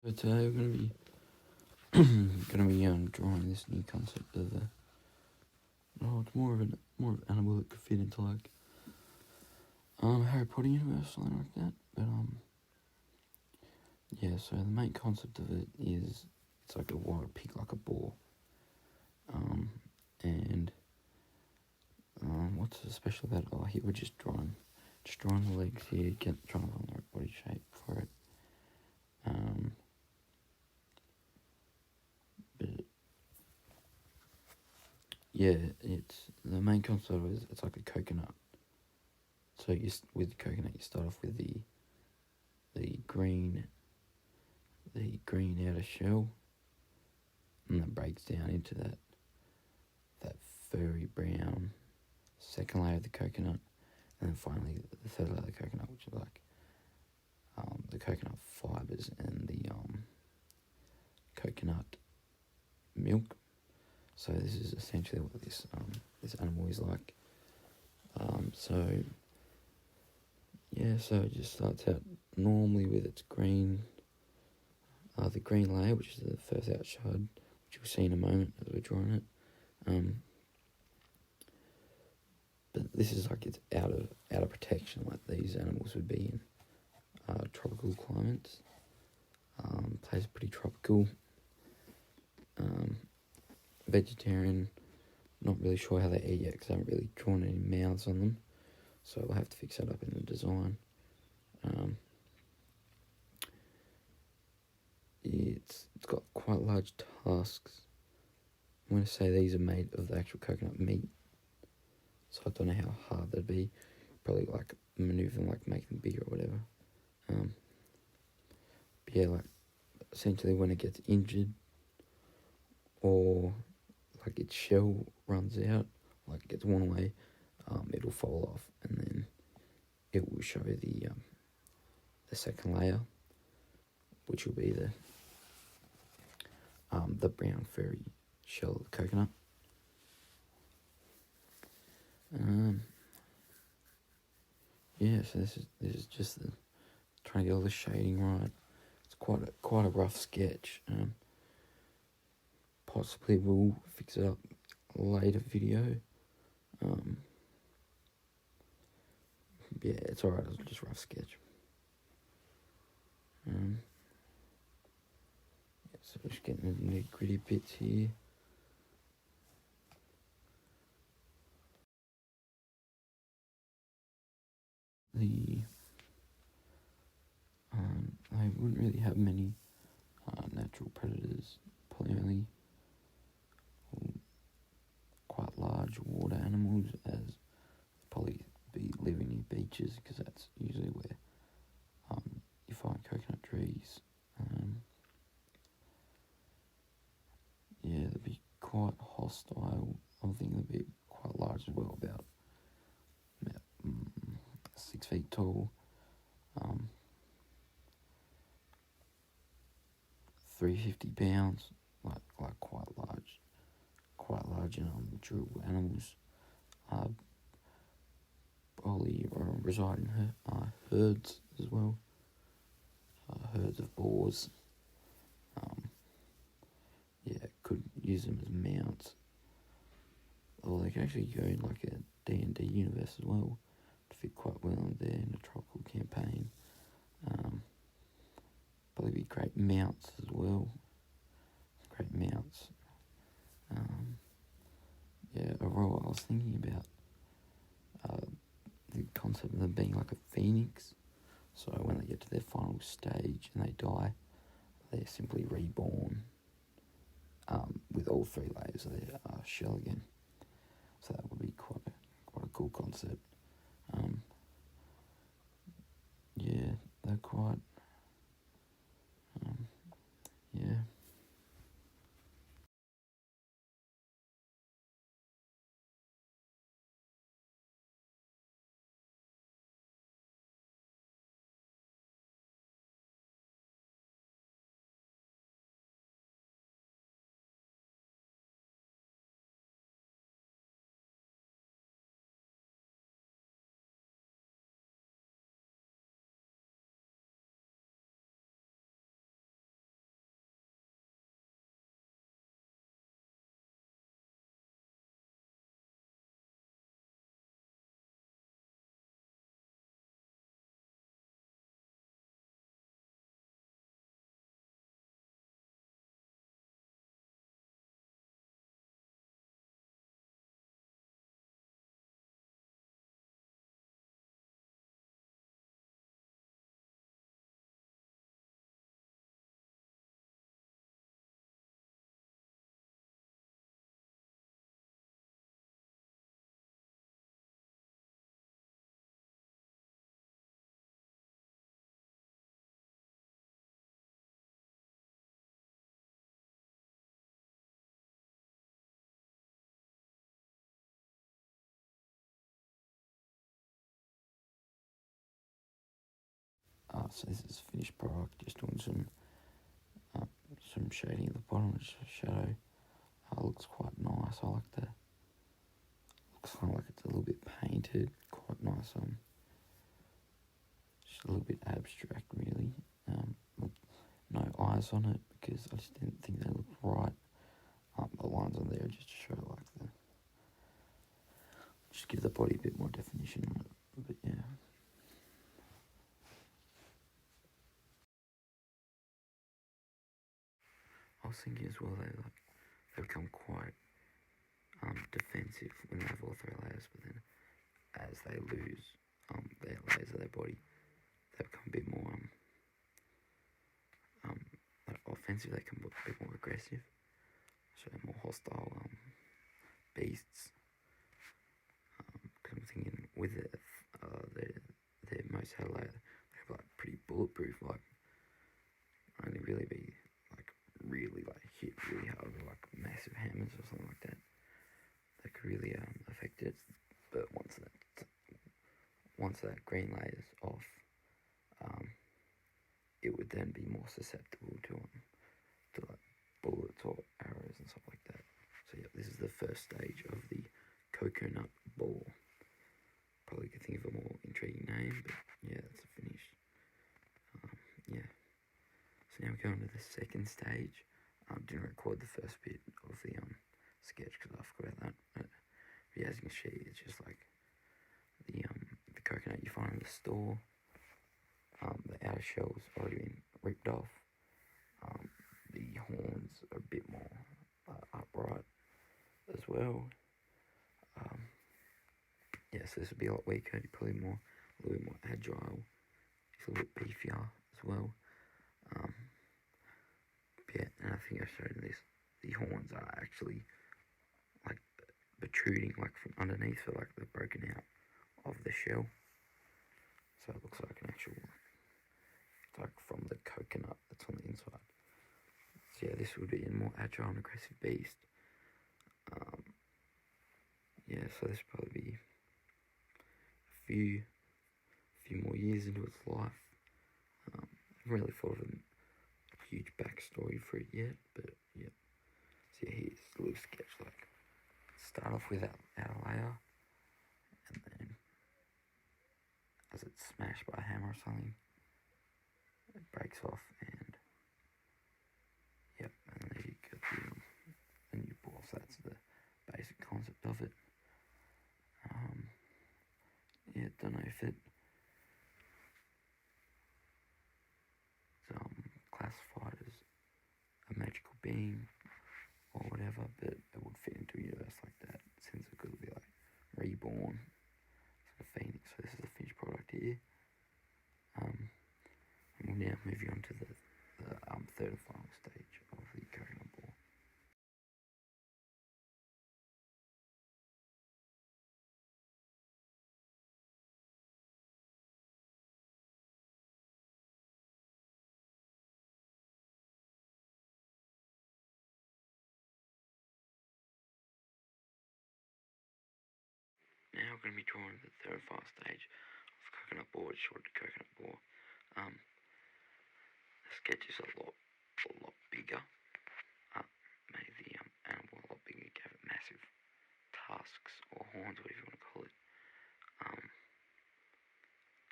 So today we're gonna be drawing this new concept of it's more of an animal that could fit into like Harry Potter universe, something like that. But yeah. So the main concept of it is it's like a wild pig, like a boar. And what's so special about it? Oh, here we're just drawing the legs here, trying to find the right body shape for it. But yeah, it's the main concept of it is it's like a coconut. So with coconut, you start off with the green outer shell, and that breaks down into that furry brown second layer of the coconut, and then finally the third layer of the coconut, which is like the coconut fibers and the coconut milk. So this is essentially what this animal is like. So it just starts out normally with its green, the green layer, which is the first outside, which you'll see in a moment as we're drawing it. But this is like it's out of protection, like these animals would be in tropical climates. Place pretty tropical. Vegetarian. Not really sure how they eat yet because I haven't really drawn any mouths on them, so I'll have to fix that up in the design. It's got quite large tusks. I'm going to say these are made of the actual coconut meat, so I don't know how hard they'd be. Probably like maneuvering, like make them bigger or whatever. But yeah, like essentially when it gets injured or like its shell runs out, like gets worn away, it'll fall off, and then it will show the second layer, which will be the brown furry shell of the coconut. So this is just trying to get all the shading right. It's quite a rough sketch. Possibly we'll fix it up later video. Yeah, it's alright. It's just a rough sketch. So just getting the nitty gritty bits here. I wouldn't really have many natural predators. Probably only quite large water animals, as probably be living near beaches, because that's usually where you find coconut trees. They'd be quite hostile. I think they'd be quite large as well, about 6 feet tall, 350 pounds, like quite large durable animals. Probably reside in herds as well, herds of boars. Could use them as mounts, or they could actually go in like a D&D universe as well, to fit quite well in there in a tropical campaign. Probably be great mounts as well. Great mounts. Overall, I was thinking about the concept of them being like a phoenix. So when they get to their final stage and they die, they're simply reborn with all 3 layers of their shell again. So that would be quite a cool concept. They're quite. So this is a finished product, just doing some shading at the bottom, just a shadow. Looks quite nice. I like the, looks kind of like it's a little bit painted, quite nice. Just a little bit abstract, really. No eyes on it because I just didn't think they looked right. The lines on there just to show like just give the body a bit more definition on it. But yeah. I was thinking as well they become quite defensive when they have all three layers, but then as they lose their layers of their body, they become a bit more like offensive. They become a bit more aggressive, so they're more hostile beasts. Cause I'm thinking with their most hell layer, they're like pretty bulletproof. Like only really be like really like hit really hard with like massive hammers or something like that. That could really affect it. But once that green layer's off, it would then be more susceptible to like bullets or arrows and stuff like that. So yeah, this is the first stage of the coconut ball. Probably could think of a more intriguing name, but yeah, that's a finish. Yeah. So now we're going to the second stage. Didn't record the first bit of the sketch because I forgot about that. But yeah, as you can see, it's just like the coconut you find in the store. The outer shell's already been ripped off. The horns are a bit more upright as well. Yeah, so this would be a lot weaker. Probably a little bit more agile. It's a little bit beefier as well. Yeah, and I think I showed this. The horns are actually like protruding like from underneath, so like they're broken out of the shell. So it looks like an actual, like from the coconut that's on the inside. So yeah, this would be a more agile and aggressive beast. Yeah, so this would probably be a few more years into its life. I haven't really thought of a huge backstory for it yet, but yeah. So yeah, here's a little sketch. Like start off with our layer, and then as it's smashed by a hammer or something, it breaks off, and yep, and there you go, the new ball. So that's the basic concept of it. Yeah, don't know if it's classified as a magical being or whatever, but it would fit into a universe like that since it could be like reborn. It's like a phoenix. So this is the finished product here. And we'll now move you on to the third and final stage of the coconut ball. Now we're going to be drawing the third and final stage of coconut ball, short coconut ball. The sketch is a lot bigger. Made the animal a lot bigger, gave it massive tusks or horns, whatever you want to call it,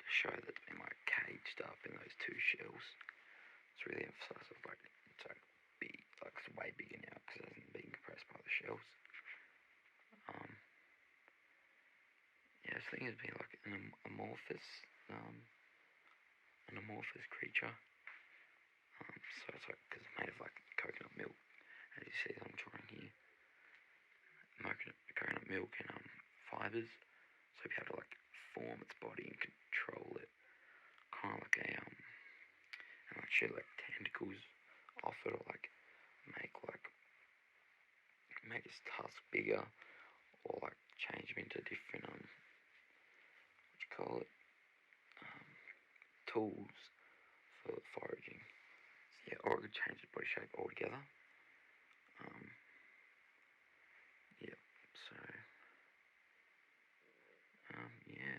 to show that it's been like caged up in those two shells. It's really emphasised of like it's like big, like it's way bigger now because it hasn't been compressed by the shells. Yeah, this thing has been like an amorphous creature. So it's like because it's made of like coconut milk, as you see that I'm drawing here. Coconut milk and fibres, so you have to like form its body and control it, kind of like and like shoot like tentacles off it, or like make its tusk bigger, or like change them into different what you call it, tools for foraging. So yeah, or it could change its body shape altogether. Yeah, so yeah,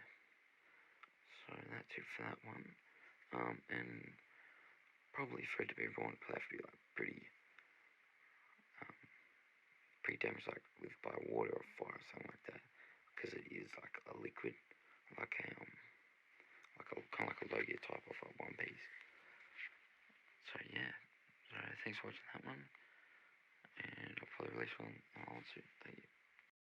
so that's it for that one. And probably for it to be born, it'll have to be like pretty damaged, like by water or fire or something like that, because it is like a liquid, like a kind of like a low gear type of a One Piece. So yeah, so thanks for watching that one, and I'll probably release one in a while too. Thank you.